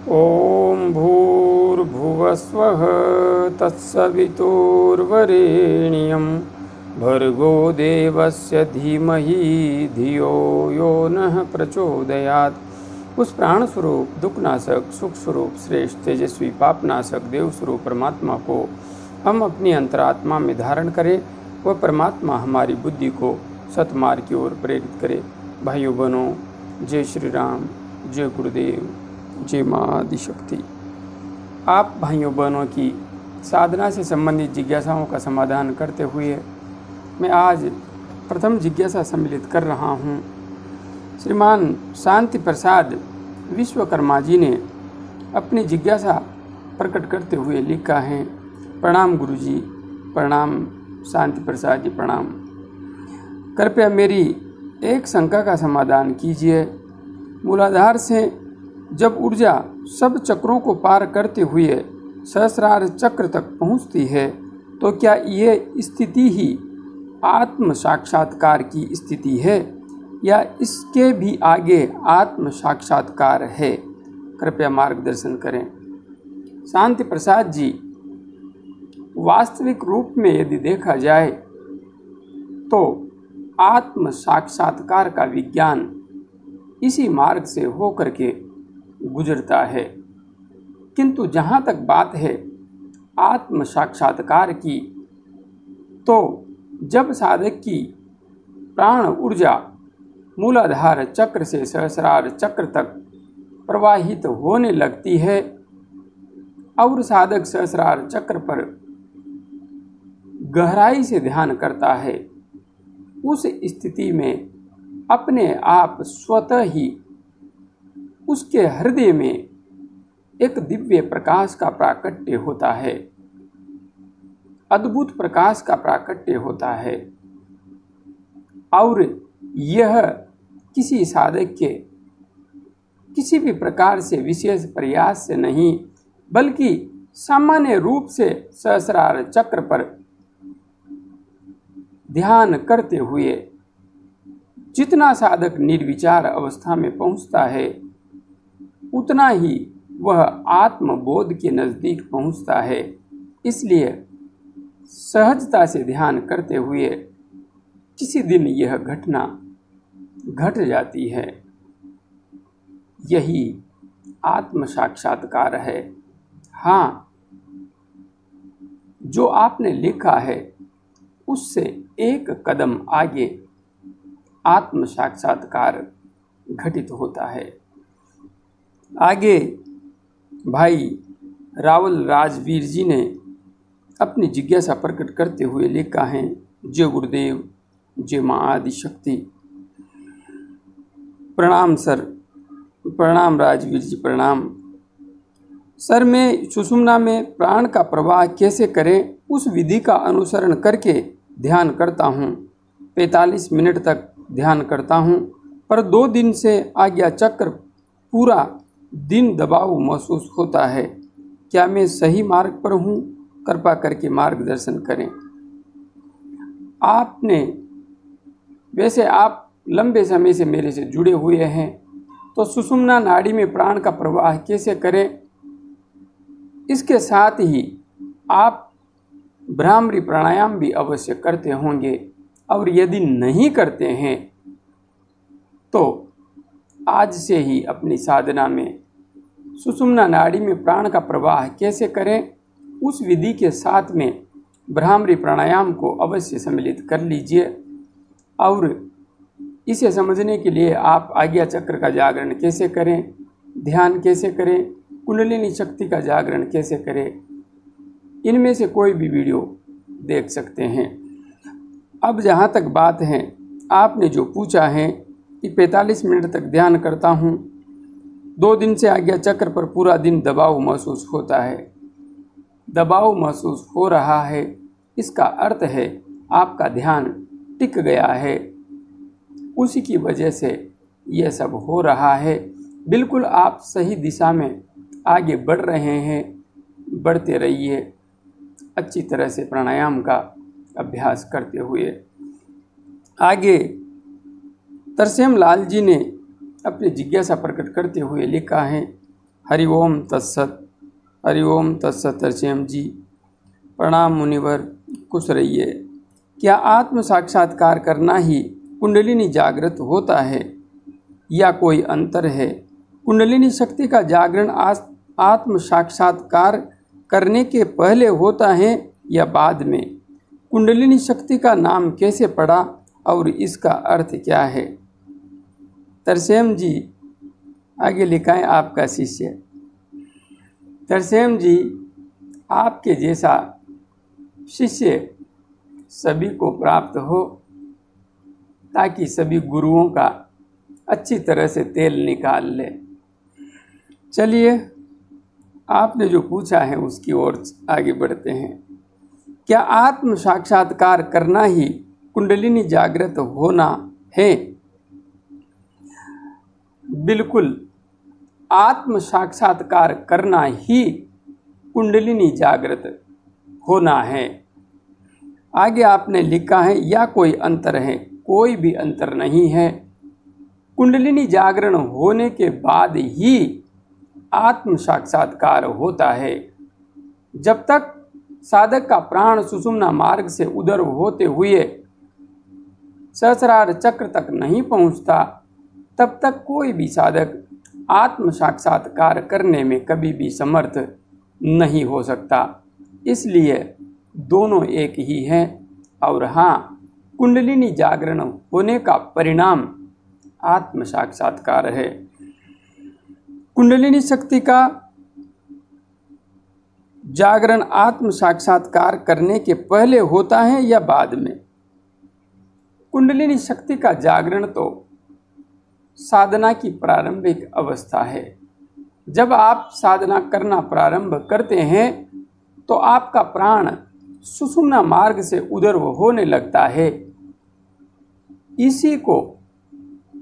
ॐ भूर्भुवस्वः तत्सवितुर्वरेण्यं भर्गो देवस्य धीमहि धियो यो नः प्रचोदयात्। उस प्राण स्वरूप, दुखनाशक, सुख स्वरूप, श्रेष्ठ, तेजस्वी, पापनाशक, देव स्वरूप परमात्मा को हम अपनी अंतरात्मा में धारण करें। वह परमात्मा हमारी बुद्धि को सतमार्ग की ओर प्रेरित करे। भाइयों बहनों, जय श्री राम, जय गुरुदेव, जय माँ आदिशक्ति। आप भाइयों बहनों की साधना से संबंधित जिज्ञासाओं का समाधान करते हुए मैं आज प्रथम जिज्ञासा सम्मिलित कर रहा हूँ। श्रीमान शांति प्रसाद विश्वकर्मा जी ने अपनी जिज्ञासा प्रकट करते हुए लिखा है। प्रणाम गुरु जी, प्रणाम शांति प्रसाद जी, प्रणाम। कृपया मेरी एक शंका का समाधान कीजिए। मूलाधार से जब ऊर्जा सब चक्रों को पार करते हुए सहस्रार चक्र तक पहुंचती है तो क्या ये स्थिति ही आत्म साक्षात्कार की स्थिति है या इसके भी आगे आत्म साक्षात्कार है? कृपया मार्गदर्शन करें। शांति प्रसाद जी, वास्तविक रूप में यदि देखा जाए तो आत्म साक्षात्कार का विज्ञान इसी मार्ग से होकर के गुजरता है। किंतु जहाँ तक बात है आत्म साक्षात्कार की, तो जब साधक की प्राण ऊर्जा मूलाधार चक्र से सहस्रार चक्र तक प्रवाहित होने लगती है और साधक सहस्रार चक्र पर गहराई से ध्यान करता है, उस स्थिति में अपने आप स्वतः ही उसके हृदय में एक दिव्य प्रकाश का प्राकट्य होता है, अद्भुत प्रकाश का प्राकट्य होता है। और यह किसी साधक के किसी भी प्रकार से विशेष प्रयास से नहीं, बल्कि सामान्य रूप से सहस्रार चक्र पर ध्यान करते हुए जितना साधक निर्विचार अवस्था में पहुंचता है, उतना ही वह आत्मबोध के नज़दीक पहुंचता है। इसलिए सहजता से ध्यान करते हुए किसी दिन यह घटना घट जाती है। यही आत्म साक्षात्कार है। हाँ, जो आपने लिखा है उससे एक कदम आगे आत्म साक्षात्कार घटित होता है। आगे भाई रावल राजवीर जी ने अपनी जिज्ञासा प्रकट करते हुए लिखा है। जय गुरुदेव, जय माँ आदिशक्ति। प्रणाम सर, प्रणाम राजवीर जी, प्रणाम सर। मैं सुषुम्ना में प्राण का प्रवाह कैसे करें उस विधि का अनुसरण करके ध्यान करता हूँ। 45 मिनट तक ध्यान करता हूँ, पर 2 दिन से आज्ञा चक्र पूरा दिन दबाव महसूस होता है। क्या मैं सही मार्ग पर हूँ? कृपा करके मार्गदर्शन करें। वैसे आप लंबे समय से मेरे से जुड़े हुए हैं, तो सुषुम्ना नाड़ी में प्राण का प्रवाह कैसे करें, इसके साथ ही आप भ्रामरी प्राणायाम भी अवश्य करते होंगे। और यदि नहीं करते हैं तो आज से ही अपनी साधना में सुषुम्ना नाड़ी में प्राण का प्रवाह कैसे करें, उस विधि के साथ में भ्रामरी प्राणायाम को अवश्य सम्मिलित कर लीजिए। और इसे समझने के लिए आप आज्ञा चक्र का जागरण कैसे करें, ध्यान कैसे करें, कुंडलिनी शक्ति का जागरण कैसे करें, इनमें से कोई भी वीडियो देख सकते हैं। अब जहाँ तक बात है, आपने जो पूछा है कि 45 मिनट तक ध्यान करता हूँ, 2 दिन से आज्ञा चक्र पर पूरा दिन दबाव महसूस होता है। दबाव महसूस हो रहा है, इसका अर्थ है आपका ध्यान टिक गया है। उसी की वजह से यह सब हो रहा है। बिल्कुल आप सही दिशा में आगे बढ़ रहे हैं। बढ़ते रहिए अच्छी तरह से प्राणायाम का अभ्यास करते हुए। आगे तरसेम लाल जी ने अपनी जिज्ञासा प्रकट करते हुए लिखा है। हरि ओम तत्सत। हरि ओम तत्सत। तरसेम जी प्रणाम मुनिवर, खुश रहिए। क्या आत्म साक्षात्कार करना ही कुंडलिनी जागृत होता है या कोई अंतर है? कुंडलिनी शक्ति का जागरण आत्म साक्षात्कार करने के पहले होता है या बाद में? कुंडलिनी शक्ति का नाम कैसे पड़ा और इसका अर्थ क्या है? तरसेम जी आगे लिखा है आपका शिष्य। तरसेम जी, आपके जैसा शिष्य सभी को प्राप्त हो ताकि सभी गुरुओं का अच्छी तरह से तेल निकाल ले। चलिए, आपने जो पूछा है उसकी ओर आगे बढ़ते हैं। क्या आत्म साक्षात्कार करना ही कुंडलिनी जागृत होना है? बिल्कुल, आत्म साक्षात्कार करना ही कुंडलिनी जागृत होना है। आगे आपने लिखा है या कोई अंतर है? कोई भी अंतर नहीं है। कुंडलिनी जागरण होने के बाद ही आत्म साक्षात्कार होता है। जब तक साधक का प्राण सुषुम्ना मार्ग से उदर होते हुए सहस्रार चक्र तक नहीं पहुंचता, तब तक कोई भी साधक आत्म साक्षात्कार करने में कभी भी समर्थ नहीं हो सकता। इसलिए दोनों एक ही हैं। और हाँ, कुंडलिनी जागरण होने का परिणाम आत्म साक्षात्कार है। कुंडलिनी शक्ति का जागरण आत्म साक्षात्कार करने के पहले होता है या बाद में? कुंडलिनी शक्ति का जागरण तो साधना की प्रारंभिक अवस्था है। जब आप साधना करना प्रारंभ करते हैं तो आपका प्राण सुषुम्ना मार्ग से उदर होने लगता है। इसी को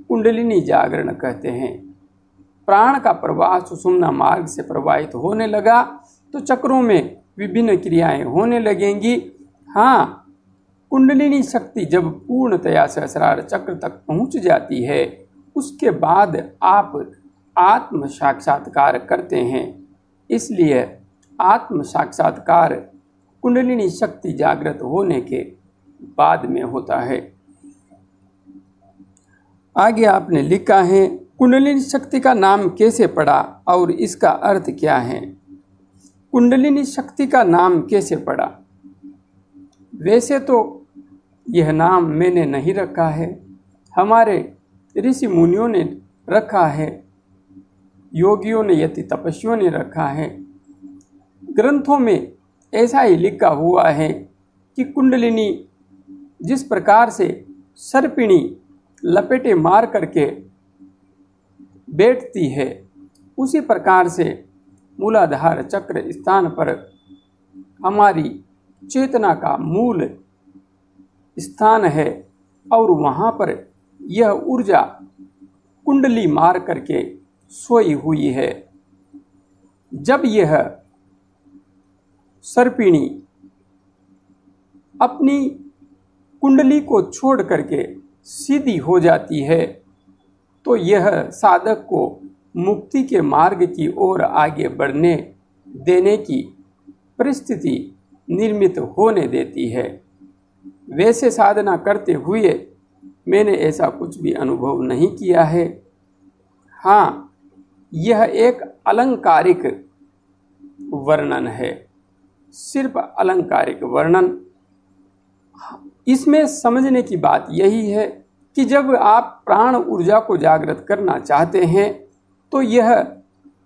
कुंडलिनी जागरण कहते हैं। प्राण का प्रवाह सुषुम्ना मार्ग से प्रवाहित होने लगा तो चक्रों में विभिन्न क्रियाएं होने लगेंगी। हाँ, कुंडलिनी शक्ति जब पूर्णतया सहस्रार चक्र तक पहुंच जाती है, उसके बाद आप आत्म साक्षात्कार करते हैं। इसलिए आत्म साक्षात्कार कुंडलिनी शक्ति जागृत होने के बाद में होता है। आगे आपने लिखा है, कुंडलिनी शक्ति का नाम कैसे पड़ा और इसका अर्थ क्या है? कुंडलिनी शक्ति का नाम कैसे पड़ा? वैसे तो यह नाम मैंने नहीं रखा है, हमारे ऋषि मुनियों ने रखा है, योगियों ने, यति तपस्वियों ने रखा है। ग्रंथों में ऐसा ही लिखा हुआ है कि कुंडलिनी जिस प्रकार से सर्पिणी लपेटे मार करके बैठती है, उसी प्रकार से मूलाधार चक्र स्थान पर हमारी चेतना का मूल स्थान है और वहाँ पर यह ऊर्जा कुंडली मार करके सोई हुई है। जब यह सर्पिणी अपनी कुंडली को छोड़ करके सीधी हो जाती है तो यह साधक को मुक्ति के मार्ग की ओर आगे बढ़ने देने की परिस्थिति निर्मित होने देती है। वैसे साधना करते हुए मैंने ऐसा कुछ भी अनुभव नहीं किया है। हाँ, यह एक अलंकारिक वर्णन है, सिर्फ अलंकारिक वर्णन। इसमें समझने की बात यही है कि जब आप प्राण ऊर्जा को जागृत करना चाहते हैं तो यह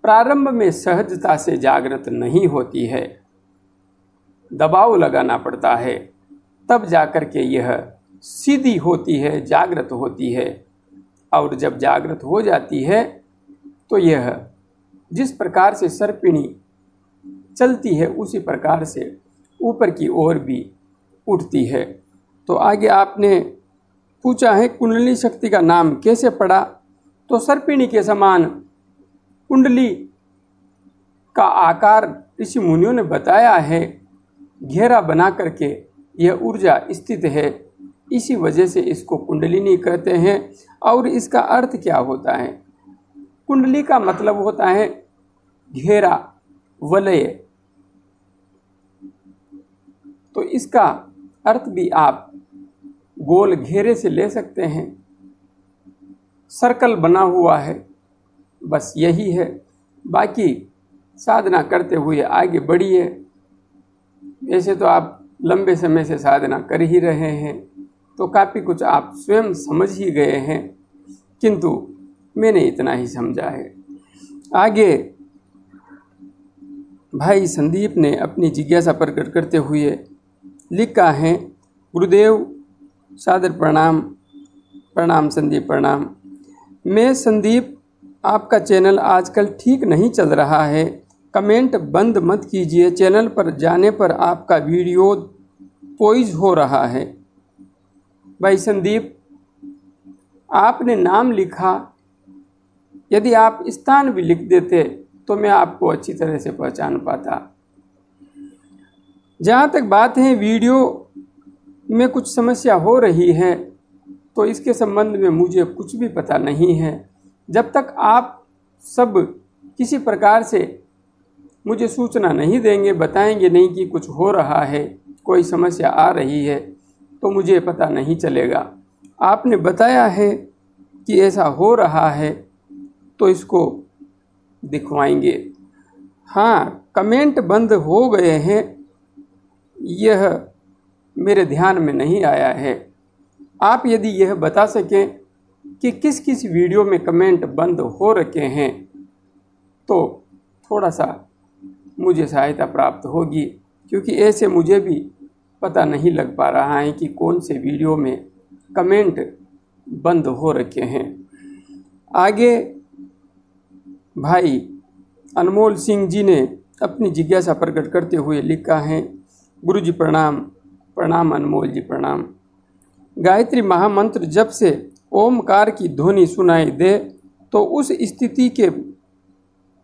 प्रारंभ में सहजता से जागृत नहीं होती है, दबाव लगाना पड़ता है, तब जाकर के यह सीधी होती है, जागृत होती है। और जब जागृत हो जाती है तो यह जिस प्रकार से सर्पिणी चलती है उसी प्रकार से ऊपर की ओर भी उठती है। तो आगे आपने पूछा है कुंडली शक्ति का नाम कैसे पड़ा? तो सर्पिणी के समान कुंडली का आकार ऋषि मुनियों ने बताया है, घेरा बना करके यह ऊर्जा स्थित है, इसी वजह से इसको कुंडलिनी कहते हैं। और इसका अर्थ क्या होता है? कुंडली का मतलब होता है घेरा वलय, तो इसका अर्थ भी आप गोल घेरे से ले सकते हैं। सर्कल बना हुआ है, बस यही है। बाकी साधना करते हुए आगे बढ़िए। वैसे तो आप लंबे समय से साधना कर ही रहे हैं, तो काफ़ी कुछ आप स्वयं समझ ही गए हैं, किंतु मैंने इतना ही समझा है। आगे भाई संदीप ने अपनी जिज्ञासा प्रकट करते हुए लिखा है, गुरुदेव सादर प्रणाम। प्रणाम संदीप, प्रणाम। मैं संदीप, आपका चैनल आजकल ठीक नहीं चल रहा है। कमेंट बंद मत कीजिए। चैनल पर जाने पर आपका वीडियो पॉइज हो रहा है। भाई संदीप, आपने नाम लिखा, यदि आप स्थान भी लिख देते तो मैं आपको अच्छी तरह से पहचान पाता। जहाँ तक बात है वीडियो में कुछ समस्या हो रही है, तो इसके संबंध में मुझे कुछ भी पता नहीं है। जब तक आप सब किसी प्रकार से मुझे सूचना नहीं देंगे, बताएंगे नहीं कि कुछ हो रहा है, कोई समस्या आ रही है, तो मुझे पता नहीं चलेगा। आपने बताया है कि ऐसा हो रहा है, तो इसको दिखवाएंगे। हाँ, कमेंट बंद हो गए हैं, यह मेरे ध्यान में नहीं आया है। आप यदि यह बता सकें कि किस किस वीडियो में कमेंट बंद हो रखे हैं, तो थोड़ा सा मुझे सहायता प्राप्त होगी, क्योंकि ऐसे मुझे भी पता नहीं लग पा रहा है कि कौन से वीडियो में कमेंट बंद हो रखे हैं। आगे भाई अनमोल सिंह जी ने अपनी जिज्ञासा प्रकट करते हुए लिखा है, गुरुजी प्रणाम। प्रणाम अनमोल जी, प्रणाम। गायत्री महामंत्र जब से ओमकार की ध्वनि सुनाई दे तो उस स्थिति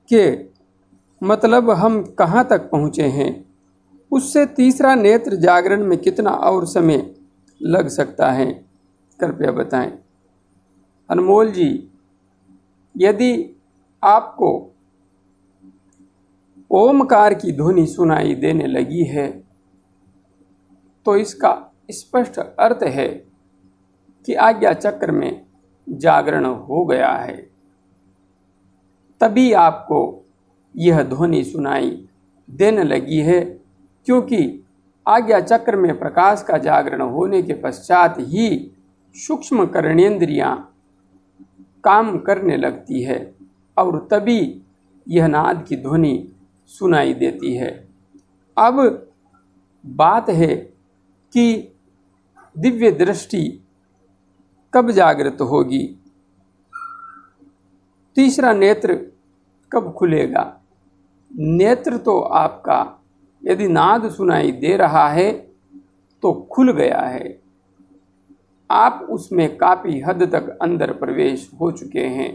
के मतलब हम कहाँ तक पहुँचे हैं? उससे तीसरा नेत्र जागरण में कितना और समय लग सकता है, कृपया बताएं। अनमोल जी, यदि आपको ओमकार की ध्वनि सुनाई देने लगी है, तो इसका स्पष्ट अर्थ है कि आज्ञा चक्र में जागरण हो गया है। तभी आपको यह ध्वनि सुनाई देने लगी है, क्योंकि आज्ञा चक्र में प्रकाश का जागरण होने के पश्चात ही सूक्ष्म कर्णेंद्रियां काम करने लगती है, और तभी यह नाद की ध्वनि सुनाई देती है। अब बात है कि दिव्य दृष्टि कब जागृत होगी, तीसरा नेत्र कब खुलेगा? नेत्र तो आपका यदि नाद सुनाई दे रहा है तो खुल गया है, आप उसमें काफ़ी हद तक अंदर प्रवेश हो चुके हैं।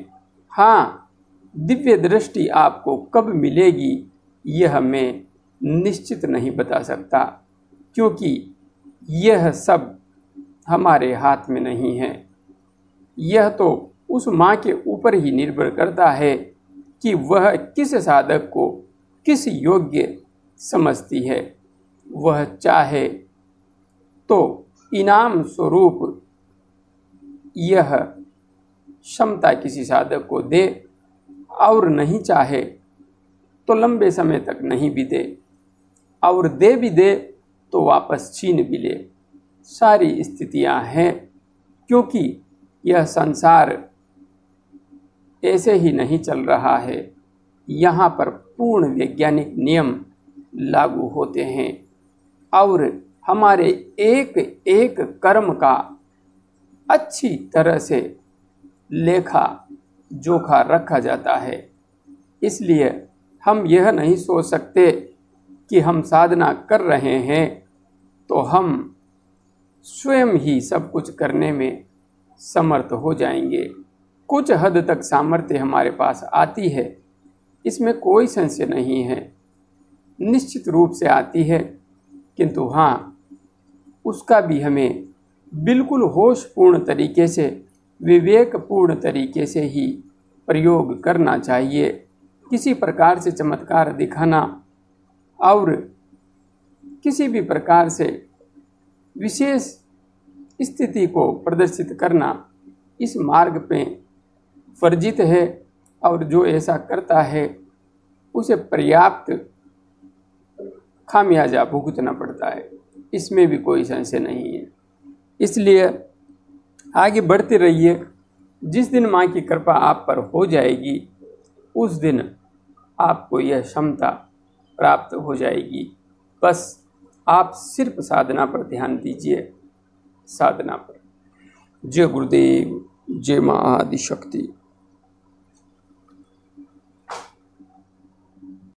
हाँ, दिव्य दृष्टि आपको कब मिलेगी यह मैं निश्चित नहीं बता सकता, क्योंकि यह सब हमारे हाथ में नहीं है। यह तो उस माँ के ऊपर ही निर्भर करता है कि वह किस साधक को किस योग्य समझती है। वह चाहे तो इनाम स्वरूप यह क्षमता किसी साधक को दे, और नहीं चाहे तो लंबे समय तक नहीं भी दे, और दे भी दे तो वापस छीन भी ले। सारी स्थितियां हैं, क्योंकि यह संसार ऐसे ही नहीं चल रहा है। यहाँ पर पूर्ण वैज्ञानिक नियम लागू होते हैं, और हमारे एक एक कर्म का अच्छी तरह से लेखा जोखा रखा जाता है। इसलिए हम यह नहीं सोच सकते कि हम साधना कर रहे हैं तो हम स्वयं ही सब कुछ करने में समर्थ हो जाएंगे। कुछ हद तक सामर्थ्य हमारे पास आती है, इसमें कोई संशय नहीं है, निश्चित रूप से आती है, किंतु हाँ, उसका भी हमें बिल्कुल होशपूर्ण तरीके से, विवेकपूर्ण तरीके से ही प्रयोग करना चाहिए, किसी प्रकार से चमत्कार दिखाना और किसी भी प्रकार से विशेष स्थिति को प्रदर्शित करना इस मार्ग पे वर्जित है, और जो ऐसा करता है उसे पर्याप्त खामियाजा भुगतना पड़ता है, इसमें भी कोई संशय नहीं है। इसलिए आगे बढ़ते रहिए। जिस दिन माँ की कृपा आप पर हो जाएगी उस दिन आपको यह क्षमता प्राप्त हो जाएगी। बस आप सिर्फ साधना पर ध्यान दीजिए, साधना पर। जय गुरुदेव, जय माँ आदिशक्ति।